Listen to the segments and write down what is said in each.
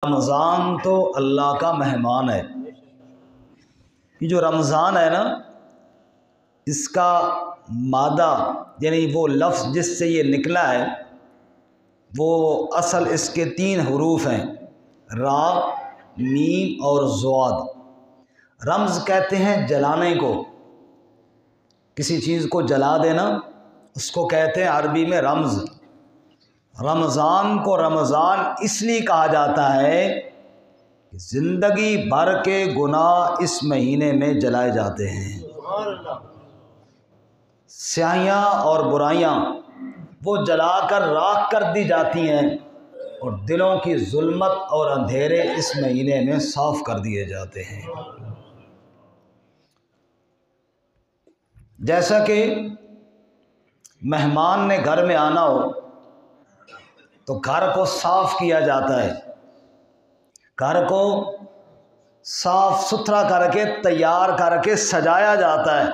रमज़ान तो अल्लाह का मेहमान है। ये जो रमज़ान है ना, इसका मादा यानी वो लफ्ज़ जिससे ये निकला है, वो असल इसके 3 हरूफ हैं, रा, मीम और ज़्वाद। रम्ज़ कहते हैं जलाने को, किसी चीज़ को जला देना, उसको कहते हैं अरबी में रम्ज़। रमज़ान को रमज़ान इसलिए कहा जाता है कि ज़िंदगी भर के गुनाह इस महीने में जलाए जाते हैं। स्याहियाँ और बुराइयाँ वो जलाकर राख कर दी जाती हैं और दिलों की जुल्मत और अंधेरे इस महीने में साफ़ कर दिए जाते हैं। जैसा कि मेहमान ने घर में आना हो तो घर को साफ़ किया जाता है, घर को साफ़ सुथरा करके तैयार करके सजाया जाता है।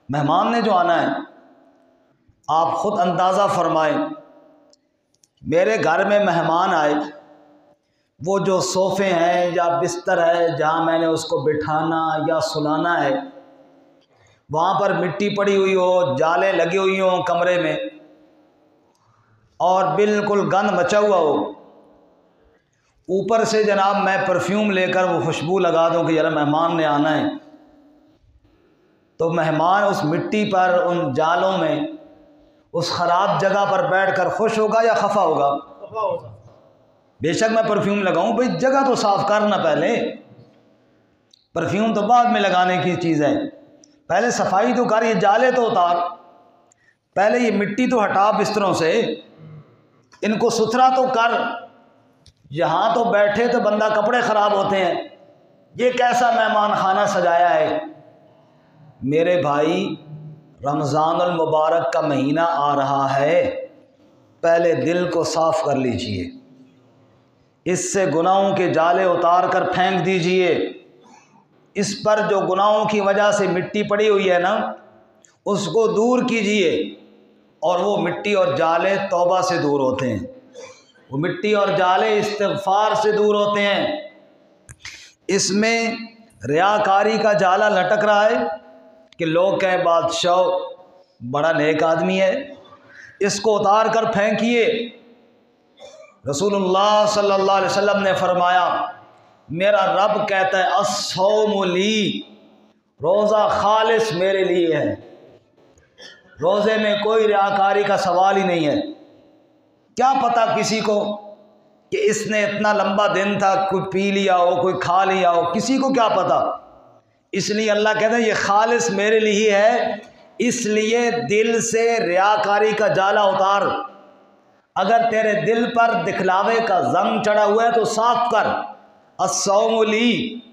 मेहमान ने जो आना है, आप ख़ुद अंदाज़ा फरमाएं, मेरे घर में मेहमान आए, वो जो सोफ़े हैं या बिस्तर है जहाँ मैंने उसको बिठाना या सुलाना है, वहाँ पर मिट्टी पड़ी हुई हो, जालें लगी हुई हों कमरे में और बिल्कुल गंद मचा हुआ हो, ऊपर से जनाब मैं परफ्यूम लेकर वो खुशबू लगा दूं कि यार मेहमान ने आना है, तो मेहमान उस मिट्टी पर, उन जालों में, उस ख़राब जगह पर बैठकर खुश होगा या खफा होगा? बेशक मैं परफ्यूम लगाऊं, भाई जगह तो साफ़ करना पहले, परफ्यूम तो बाद में लगाने की चीज़ है, पहले सफाई तो कर, ये जाले तो उतार, पहले ये मिट्टी तो हटा बिस्तरों से, इनको सुथरा तो कर। यहाँ तो बैठे तो बंदा कपड़े ख़राब होते हैं, ये कैसा मेहमान खाना सजाया है? मेरे भाई, रमज़ानुल मुबारक का महीना आ रहा है, पहले दिल को साफ़ कर लीजिए, इससे गुनाहों के जाले उतार कर फेंक दीजिए। इस पर जो गुनाहों की वजह से मिट्टी पड़ी हुई है ना, उसको दूर कीजिए, और वो मिट्टी और जाले तौबा से दूर होते हैं, वो मिट्टी और जाले इस्तिग़फ़ार से दूर होते हैं। इसमें रियाकारी का जाला लटक रहा है कि लोग कहें बादशाह बड़ा नेक आदमी है, इसको उतार कर फेंकिए। रसूलुल्लाह सल्लल्लाहु अलैहि वसल्लम ने फरमाया, मेरा रब कहता है अस्सौमु ली, रोज़ा खालिस मेरे लिए है, रोज़े में कोई रियाकारी का सवाल ही नहीं है। क्या पता किसी को कि इसने इतना लंबा दिन था, कोई पी लिया हो, कोई खा लिया हो, किसी को क्या पता। इसलिए अल्लाह कहता है ये खालिस मेरे लिए है, इसलिए दिल से रियाकारी का जाला उतार। अगर तेरे दिल पर दिखलावे का जंग चढ़ा हुआ है तो साफ कर। अस्सौमु ली,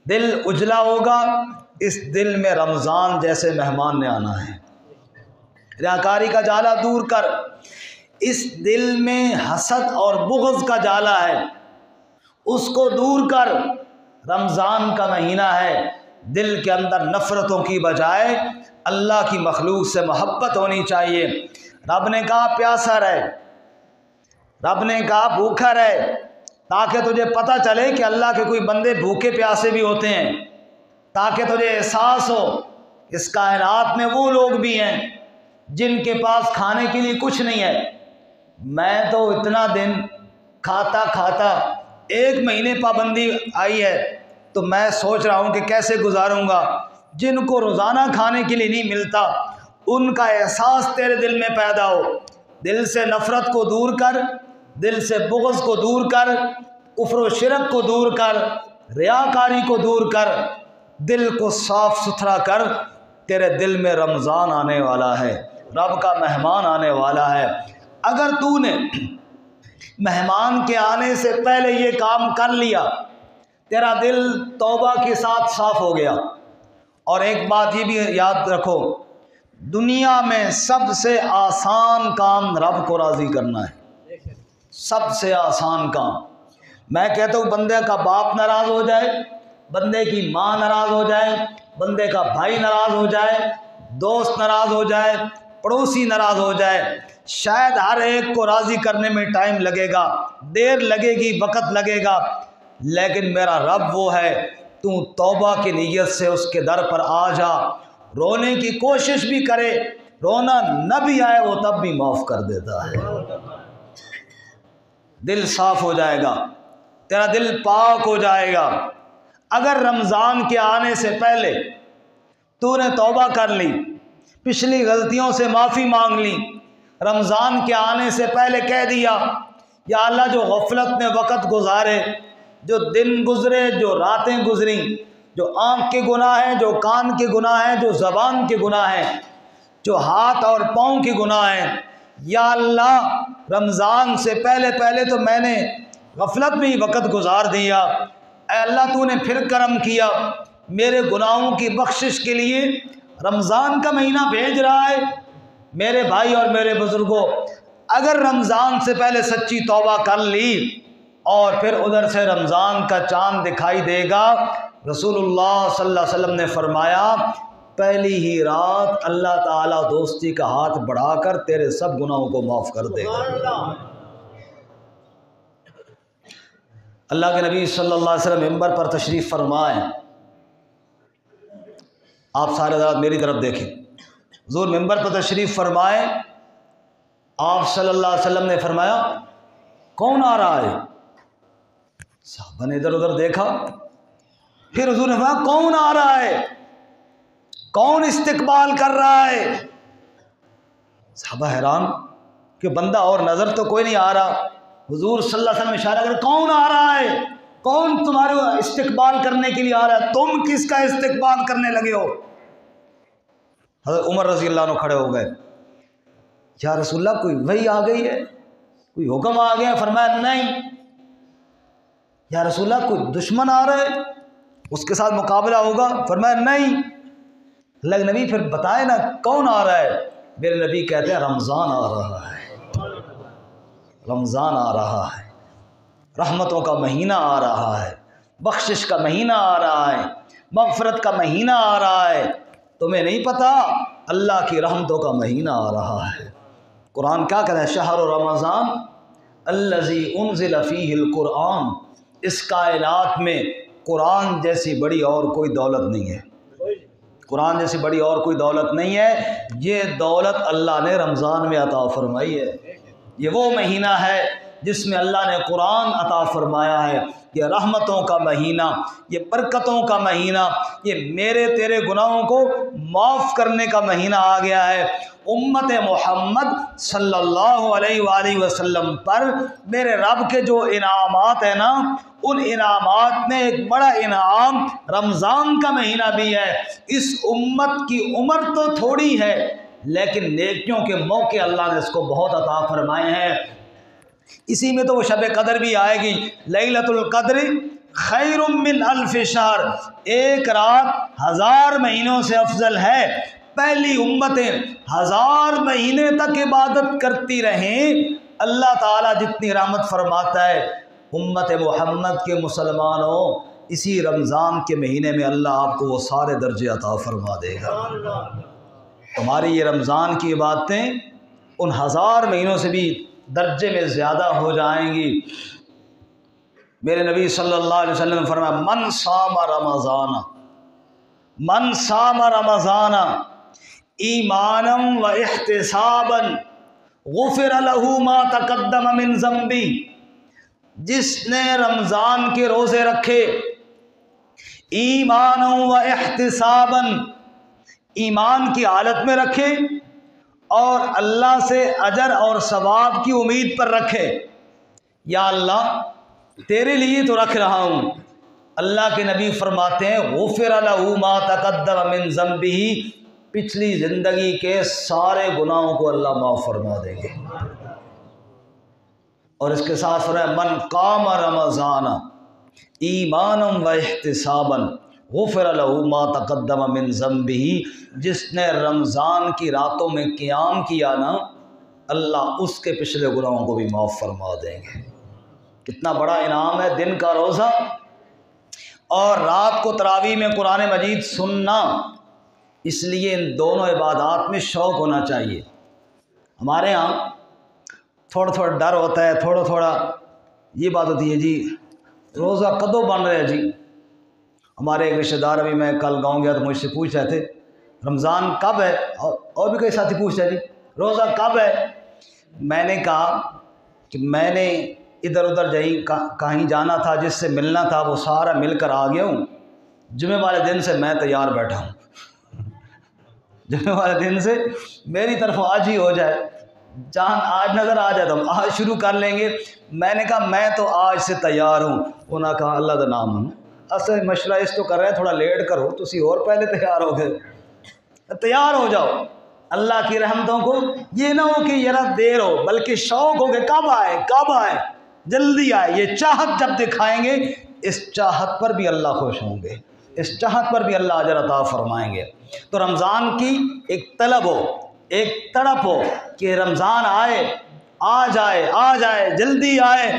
दिल उजला होगा, इस दिल में रमज़ान जैसे मेहमान ने आना है, रियाकारी का जाला दूर कर। इस दिल में हसद और बुग़्ज़ का जाला है, उसको दूर कर। रमज़ान का महीना है, दिल के अंदर नफ़रतों की बजाय अल्लाह की मखलूक से मोहब्बत होनी चाहिए। रब ने कहा प्यासा रहे, रब ने कहा भूखा रहे, ताकि तुझे पता चले कि अल्लाह के कोई बंदे भूखे प्यासे भी होते हैं, ताकि तुझे एहसास हो इस कायनात में वो लोग भी हैं जिनके पास खाने के लिए कुछ नहीं है। मैं तो इतना दिन खाता खाता 1 महीने पाबंदी आई है, तो मैं सोच रहा हूँ कि कैसे गुजारूँगा। जिनको रोज़ाना खाने के लिए नहीं मिलता, उनका एहसास तेरे दिल में पैदा हो। दिल से नफ़रत को दूर कर, दिल से बुग़्ज़ को दूर कर, कुफ्र व शिरक को दूर कर, रियाकारी को दूर कर, दिल को साफ़ सुथरा कर। तेरे दिल में रमज़ान आने वाला है, रब का मेहमान आने वाला है। अगर तूने मेहमान के आने से पहले ये काम कर लिया, तेरा दिल तौबा के साथ साफ़ हो गया। और एक बात ये भी याद रखो, दुनिया में सबसे आसान काम रब को राज़ी करना है, सबसे आसान काम। मैं कहता हूँ बंदे का बाप नाराज़ हो जाए, बंदे की माँ नाराज़ हो जाए, बंदे का भाई नाराज़ हो जाए, दोस्त नाराज़ हो जाए, पड़ोसी नाराज़ हो जाए, शायद हर एक को राज़ी करने में टाइम लगेगा, देर लगेगी, वक़्त लगेगा, लेकिन मेरा रब वो है, तू तौबा की नीयत से उसके दर पर आ जा, रोने की कोशिश भी करे, रोना न भी आए वो तब भी माफ़ कर देता है। दिल साफ़ हो जाएगा, तेरा दिल पाक हो जाएगा। अगर रमज़ान के आने से पहले तूने तौबा कर ली, पिछली गलतियों से माफ़ी मांग ली, रमज़ान के आने से पहले कह दिया या अल्लाह जो गफलत में वक़्त गुजारे, जो दिन गुज़रे, जो रातें गुज़री, जो आँख के गुनाह हैं, जो कान के गुनाह हैं, जो ज़बान के गुनाह हैं, जो हाथ और पाँव के गुनाह हैं, या अल्लाह रमज़ान से पहले पहले तो मैंने गफलत में ही वक़्त गुजार दिया, ऐ अल्लाह तूने फिर करम किया, मेरे गुनाहों की बख्शिश के लिए रमज़ान का महीना भेज रहा है। मेरे भाई और मेरे बुज़ुर्गों, अगर रमज़ान से पहले सच्ची तौबा कर ली और फिर उधर से रमज़ान का चाँद दिखाई देगा, रसूलुल्लाह सल्लल्लाहु अलैहि वसल्लम ने फरमाया पहली ही रात अल्लाह ताला दोस्ती का हाथ बढ़ाकर तेरे सब गुनाहों को माफ़ कर देगा। अल्लाह के नबी सल्लल्लाहु अलैहि वसल्लम मिंबर पर तशरीफ़ फरमाएं, आप सारे हज़रात मेरी तरफ देखें, हुज़ूर मिंबर पर तशरीफ़ फरमाएं, आप सल्लल्लाहु अलैहि वसल्लम ने फरमाया कौन आ रहा है? साहबा ने इधर उधर देखा, फिर हुज़ूर ने फरमाया कौन आ रहा है, कौन इस्तिकबाल कर रहा है? साहबा हैरान कि बंदा और नज़र तो कोई नहीं आ रहा। हुज़ूर सल्लल्लाहु अलैहि वसल्लम इशारा कर कौन आ रहा है, कौन तुम्हारे इस्तिकबाल करने के लिए आ रहा है, तुम किसका इस्तिकबाल करने लगे हो? हज़रत उमर रज़ी अल्लाह अन्हु खड़े हो गए, या रसूलल्लाह कोई वही आ गई है, कोई हुक्म आ गया? फरमाया नहीं। या रसूलल्लाह कोई दुश्मन आ रहा है, उसके साथ मुकाबला होगा? फरमाया नहीं। अल्लाह के नबी फिर बताए ना कौन आ रहा है? मेरे नबी कहते हैं रमज़ान आ रहा है, रमज़ान आ रहा है, रहमतों का महीना आ रहा है, बख्शिश का महीना आ रहा है, मग़फ़िरत का महीना आ रहा है। तुम्हें नहीं पता अल्लाह की रहमतों का महीना आ रहा है। कुरान क्या कहता है? शहर रमज़ान अल्लज़ी उन्ज़िल फ़ीहिल कुरान, इस कायनात में कुरान जैसी बड़ी और कोई दौलत नहीं है, कुरान जैसी बड़ी और कोई दौलत नहीं है। ये दौलत अल्लाह ने रमज़ान में अता फरमाई है। ये वो महीना है जिसमें अल्लाह ने कुरान अता फरमाया है। ये रहमतों का महीना, ये बरकतों का महीना, ये मेरे तेरे गुनाहों को माफ़ करने का महीना आ गया है। उम्मत मोहम्मद सल्लल्लाहु अलैहि वसल्लम पर मेरे रब के जो इनामात हैं ना, उन इनामात में एक बड़ा इनाम रमज़ान का महीना भी है। इस उम्मत की उम्र तो थोड़ी है, लेकिन नेकियों के मौके अल्लाह ने इसको बहुत अता फरमाए हैं। इसी में तो वो शब कदर भी आएगी, लैलतुल क़द्र खैरुम मिन अल्फ़ शहर, एक रात 1000 महीनों से अफजल है। पहली उम्मतें 1000 महीने तक इबादत करती रहें, अल्लाह ताला जितनी रहमत फरमाता है उम्मत मोहम्मद के मुसलमानों, इसी रमज़ान के महीने में अल्लाह आपको वो सारे दर्जे अता फरमा देगा। तुम्हारी ये रमज़ान की इबादतें उन 1000 महीनों से भी दर्जे में ज़्यादा हो जाएंगी। मेरे नबी सल्लल्लाहु अलैहि वसल्लम ने फरमाया मन सामा रमज़ाना, मन सामा रमज़ाना ईमानम व इहतिसाबन गुफ़िर लहू मा तक़द्दम मिन ज़ंबी, जिसने रमज़ान के रोज़े रखे ईमानम व इहतिसाबन, ईमान की हालत में रखे और अल्लाह से अजर और सवाब की उम्मीद पर रखे। या अल्लाह तेरे लिए तो रख रहा हूँ। अल्लाह के नबी फरमाते हैं गुफ़िर लहू मा तक़द्दम मिन ज़ंबिही, पिछली ज़िंदगी के सारे गुनाहों को अल्लाह माफ़ फरमा देंगे। और इसके साथ फरमाया मन काम रमज़ाना ईमानम व इहतिसाबन गुफ़िर लहू मा तक़द्दम मिन ज़ंबिही, जिसने रमज़ान की रातों में क़ियाम किया ना, अल्लाह उसके पिछले गुनाहों को भी माफ़ फरमा देंगे। कितना बड़ा इनाम है दिन का रोज़ा और रात को तरावी में कुरान मजीद सुनना। इसलिए इन दोनों इबादात में शौक़ होना चाहिए। हमारे यहाँ थोड़ा थोड़ा डर होता है, थोड़ा थोड़ा ये बात होती है जी रोज़ा कदों बन रहा है जी। हमारे एक रिश्तेदार, अभी मैं कल गाँव गया तो मुझसे पूछ रहे थे रमज़ान कब है, और भी कई साथी पूछ रहे थे रोज़ा कब है। मैंने कहा कि मैंने इधर उधर कहीं जाना था, जिससे मिलना था वो सारा मिलकर आ गया हूँ। जुमे वाले दिन से मैं तैयार बैठा हूँ, जुमे वाले दिन से मेरी तरफ आज ही हो जाए, चांद आज नज़र आ जाए तो हम आज शुरू कर लेंगे। मैंने कहा मैं तो आज से तैयार हूँ। उन्होंने कहा अल्लाह का नाम हूँ असल मशरा इस तो कर रहे हैं, थोड़ा लेट करो, तुसी और पहले तैयार हो गए, तैयार हो जाओ अल्लाह की रहमतों को। ये ना हो कि जरा देर हो, बल्कि शौक हो कि कब आए कब आए, जल्दी आए। ये चाहत जब दिखाएंगे, इस चाहत पर भी अल्लाह खुश होंगे, इस चाहत पर भी अल्लाह अजर अता फरमाएंगे। तो रमज़ान की एक तलब हो, एक तड़प हो कि रमज़ान आए, आ जाए जल्दी आए,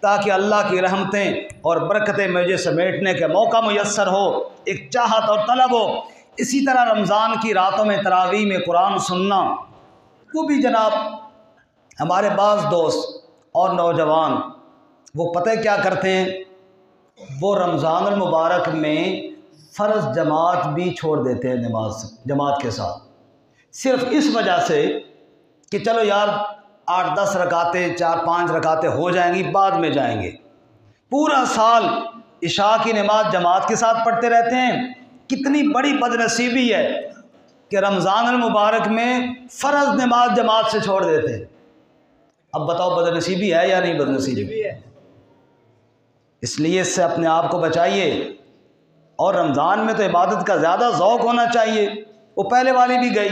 ताकि अल्लाह की रहमतें और बरकतें मुझे समेटने के मौका मुयस्सर हो, एक चाहत और तलब हो। इसी तरह रमज़ान की रातों में तरावी में कुरान सुनना, वो भी जनाब हमारे बाज़ दोस्त और नौजवान वो पता है क्या करते हैं, वो रमज़ान मुबारक में फ़र्ज़ जमात भी छोड़ देते हैं नमाज जमात के साथ, सिर्फ इस वजह से कि चलो यार 8-10 रकातें 4-5 रकातें हो जाएंगी, बाद में जाएंगे। पूरा साल इशा की नमाज जमात के साथ पढ़ते रहते हैं। कितनी बड़ी बदनसीबी है कि रमज़ान मुबारक में फ़र्ज़ नमाज जमात से छोड़ देते हैं। अब बताओ बदनसीबी है या नहीं बदनसीबी है? इसलिए इससे अपने आप को बचाइए। और रमज़ान में तो इबादत का ज़्यादा ज़ौक़ होना चाहिए। वो पहले वाली भी गई,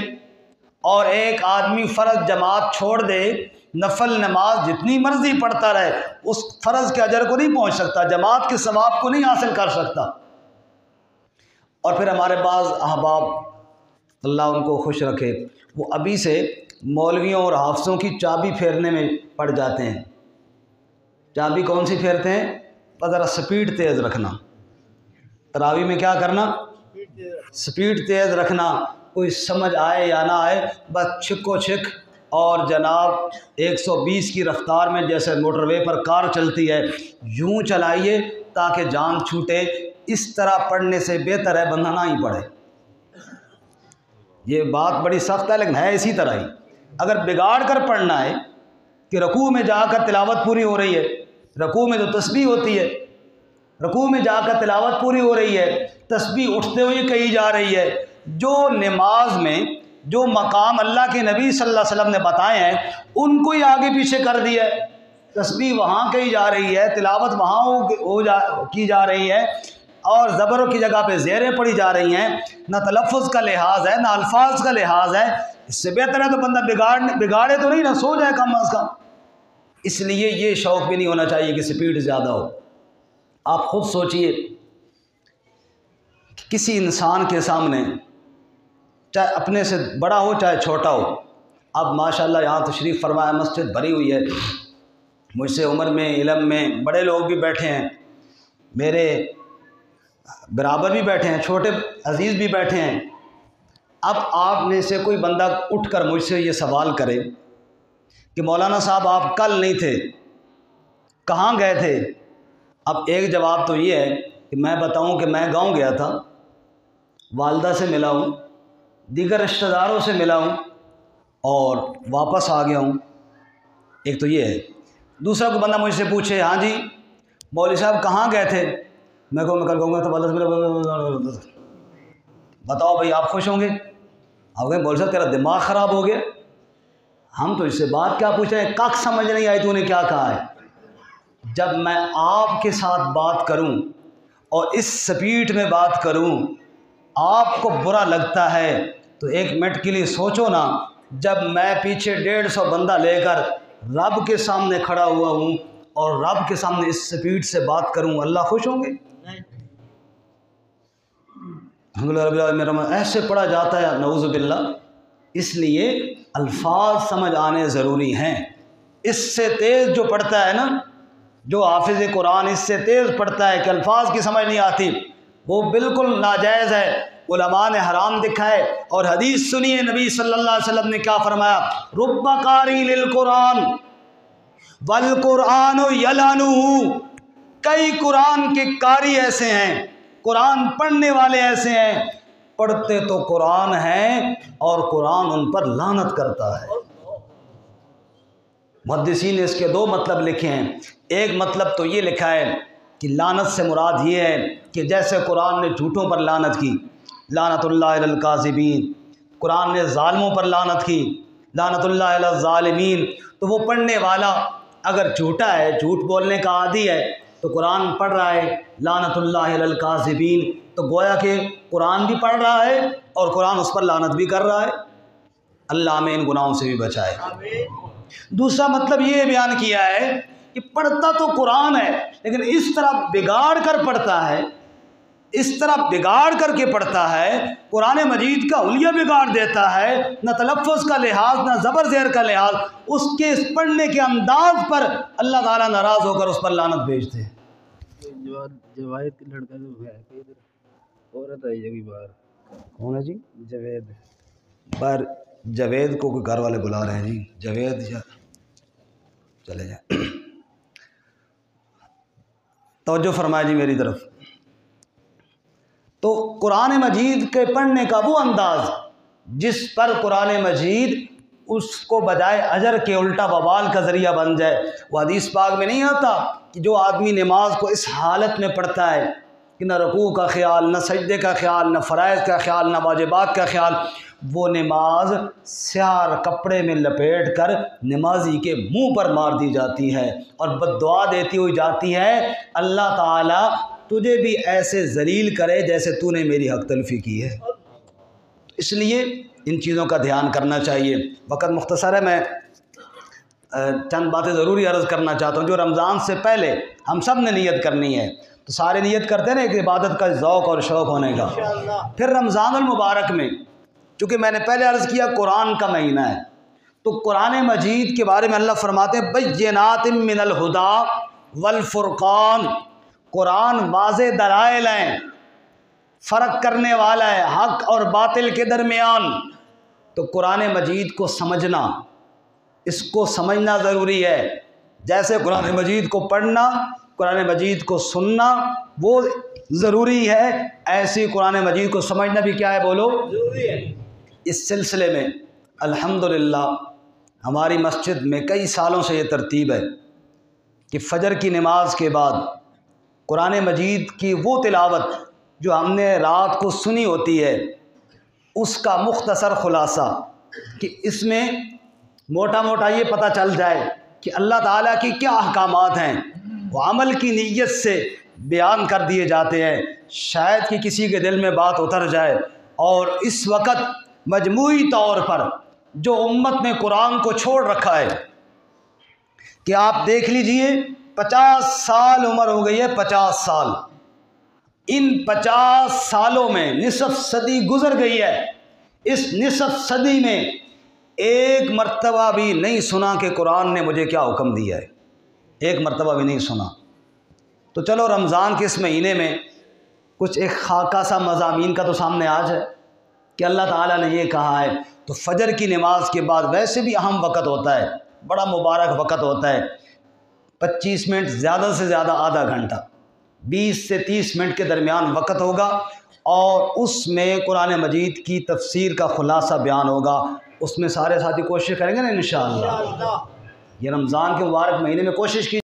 और एक आदमी फ़र्ज़ जमात छोड़ दे, नफल नमाज जितनी मर्ज़ी पढ़ता रहे, उस फ़र्ज़ के अजर को नहीं पहुँच सकता, जमात के सवाब को नहीं हासिल कर सकता। और फिर हमारे पास अहबाब अल्लाह उनको खुश रखे, वो अभी से मौलवियों और हाफिज़ों की चाबी फेरने में पड़ जाते हैं। चाबी कौन सी फेरते हैं? बस ज़रा स्पीड तेज़ रखना, तरावी में क्या करना, स्पीड तेज़ रखना, कोई समझ आए या ना आए, बस छिको छिक, और जनाब 120 की रफ्तार में जैसे मोटरवे पर कार चलती है यूँ चलाइए ताकि जान छूटे। इस तरह पढ़ने से बेहतर है बंदा ना ही पढ़े। ये बात बड़ी सख्त है, लेकिन है इसी तरह ही। अगर बिगाड़ कर पढ़ना है कि रकू में जाकर तिलावत पूरी हो रही है, रकू में जो तस्बीह होती है, रकू में जाकर तिलावत पूरी हो रही है, तस्बीह उठते हुए कही जा रही है, जो नमाज में जो मकाम अल्लाह के नबी सल्लल्लाहु अलैहि वसल्लम ने बताए हैं उनको ही आगे पीछे कर दिया है। तस्बीह वहाँ कही जा रही है, तिलावत वहाँ की जा रही है, और ज़बर की जगह पे ज़ेरें पढ़ी जा रही हैं। ना तलफ़ुज़ का लिहाज है, ना अल्फाज का लिहाज है। इससे बेहतर है तो बंदा बिगाड़े तो नहीं ना, सो जाए कम अज़ कम। इसलिए ये शौक़ भी नहीं होना चाहिए कि स्पीड ज़्यादा हो। आप ख़ुद सोचिए, किसी इंसान के सामने, चाहे अपने से बड़ा हो चाहे छोटा हो, अब माशाल्लाह यहाँ तशरीफ़ फरमाया, मस्जिद भरी हुई है, मुझसे उम्र में इल्म में बड़े लोग भी बैठे हैं, मेरे बराबर भी बैठे हैं, छोटे अजीज़ भी बैठे हैं। अब आप में से कोई बंदा उठकर मुझसे ये सवाल करे कि मौलाना साहब आप कल नहीं थे, कहाँ गए थे? अब एक जवाब तो ये है कि मैं बताऊं कि मैं गांव गया था, वालदा से मिला हूँ, दीगर रिश्तेदारों से मिला हूँ और वापस आ गया हूँ। एक तो ये है। दूसरा कोई बंदा मुझसे पूछे, हाँ जी मौलवी साहब कहाँ गए थे? मैं कल कहूँगा तो बताओ भाई, आप खुश होंगे? आप कहें मौलवी साहब तेरा दिमाग ख़राब हो गया, हम तो इससे बात क्या पूछ रहे हैं, कख समझ नहीं आई तूने क्या कहा है। जब मैं आपके साथ बात करूं और इस स्पीड में बात करूं, आपको बुरा लगता है तो एक मिनट के लिए सोचो ना, जब मैं पीछे 150 बंदा लेकर रब के सामने खड़ा हुआ हूं और रब के सामने इस स्पीड से बात करूं, अल्लाह खुश होंगे? मेरा ऐसे पढ़ा जाता है, नऊज़ुबिल्लाह। इसलिए अल्फाज समझ आने ज़रूरी हैं। इससे तेज़ जो पढ़ता है ना, जो हाफिज़ कुरान इससे तेज़ पढ़ता है कि अल्फाज की समझ नहीं आती, वो बिल्कुल नाजायज़ है, उलमा ने हराम दिखा है। और हदीस सुनिए, नबी सल्लल्लाहु अलैहि वसल्लम ने क्या फरमाया, रुब्बा कारी लिल कुरान, वल कुरान यलानु, कई कुरान के कारी ऐसे हैं, कुरान पढ़ने वाले ऐसे हैं, पढ़ते तो कुरान है और कुरान उन पर लानत करता है। मुहद्दिसीन ने इसके दो मतलब लिखे हैं। एक मतलब तो ये लिखा है कि लानत से मुराद ये है कि जैसे कुरान ने झूठों पर लानत की, लानतुल्लाह अलल काज़िबीन, कुरान ने ज़ालिमों पर लानत की, लानतुल्लाह अलल ज़ालिमीन। तो वो पढ़ने वाला अगर झूठा है, झूठ बोलने का आदी है, तो कुरान पढ़ रहा है लानतुल्लाह अलल काज़िबीन, तो गोया कि कुरान भी पढ़ रहा है और कुरान उस पर लानत भी कर रहा है। अल्लाह हमें इन गुनाहों से भी बचाए। दूसरा मतलब ये बयान किया है कि पढ़ता तो कुरान है, लेकिन इस तरह बिगाड़ कर पढ़ता है, इस तरह बिगाड़ करके पढ़ता है, कुरान मजीद का हुलिया बिगाड़ देता है, न तलफ़्फ़ुज़ का लिहाज न ज़बर ज़ेर का लिहाज, उसके इस पढ़ने के अंदाज पर अल्लाह ताला नाराज़ होकर उस पर लानत भेजते हैं। जवेद लड़का जो है औरत आई जगह बाहर, कौन है जी? जवेद। पर जवेद को कोई घर वाले बुला रहे हैं जी, जवेद या चले जाए। तवज्जो फरमाए जी मेरी तरफ। तो कुरान मजीद के पढ़ने का वो अंदाज जिस पर कुरान मजीद उसको बजाय अजर के उल्टा वबाल का ज़रिया बन जाए। वो हदीस पाक में नहीं आता कि जो आदमी नमाज को इस हालत में पढ़ता है कि न रुकू का ख्याल, न सजदे का ख्याल, न फ़राइज़ का ख्याल, न वाजिबात का ख्याल, वो नमाज स्यार कपड़े में लपेट कर नमाजी के मुंह पर मार दी जाती है और बद्दुआ देती हुई जाती है, अल्लाह ताला तुझे भी ऐसे जलील करे जैसे तूने मेरी हक तलफ़ी की है। इसलिए इन चीज़ों का ध्यान करना चाहिए। वक़्त मुख्तसर है, मैं चंद बातें ज़रूरी अर्ज़ करना चाहता हूँ। जो रमज़ान से पहले हम सब ने नियत करनी है, तो सारे नियत करते हैं ना एक इबादत का ज़ौक़ और शौक़ होने का। फिर रमज़ानुल मुबारक में, चूँकि मैंने पहले अर्ज़ किया कुरान का महीना है, तो कुरान मजीद के बारे में अल्लाह फरमाते हैं बय्यिनातिम मिनल हुदा वल फुरक़ान, कुरान वाज़े दलाइल हैं, फ़र्क करने वाला है हक़ और बातिल के दरमियान। तो कुरान मजीद को समझना, इसको समझना ज़रूरी है। जैसे कुरान मजीद को पढ़ना, कुरान मजीद को सुनना वो ज़रूरी है, ऐसे कुरान मजीद को समझना भी क्या है, बोलो, ज़रूरी है। इस सिलसिले में अल्हम्दुलिल्लाह हमारी मस्जिद में कई सालों से ये तरतीब है कि फ़जर की नमाज के बाद कुरान मजीद की वो तिलावत जो हमने रात को सुनी होती है, उसका मुख्तसर ख़ुलासा कि इसमें मोटा मोटा ये पता चल जाए कि अल्लाह ताला की क्या अहकामात हैं, वो अमल की नीयत से बयान कर दिए जाते हैं। शायद कि किसी के दिल में बात उतर जाए। और इस वक्त मजमूई तौर पर जो उम्मत ने कुरान को छोड़ रखा है, कि आप देख लीजिए 50 साल उम्र हो गई है, 50 साल। इन 50 सालों में निसफ सदी गुजर गई है। इस निसफ सदी में एक मर्तबा भी नहीं सुना कि कुरान ने मुझे क्या हुक्म दिया है, एक मर्तबा भी नहीं सुना। तो चलो रमज़ान के इस महीने में कुछ एक खाका सा मज़ामीन का तो सामने आज है कि अल्लाह ताला ने ये कहा है। तो फ़जर की नमाज के बाद वैसे भी अहम वक़्त होता है, बड़ा मुबारक वक़्त होता है। 25 मिनट, ज़्यादा से ज़्यादा आधा घंटा, 20 से 30 मिनट के दरमियान वक़्त होगा और उसमें कुरान मजीद की तफसीर का ख़ुलासा बयान होगा। उसमें सारे साथी कोशिश करेंगे ना इंशाअल्लाह। ये रमज़ान के मुबारक महीने में कोशिश की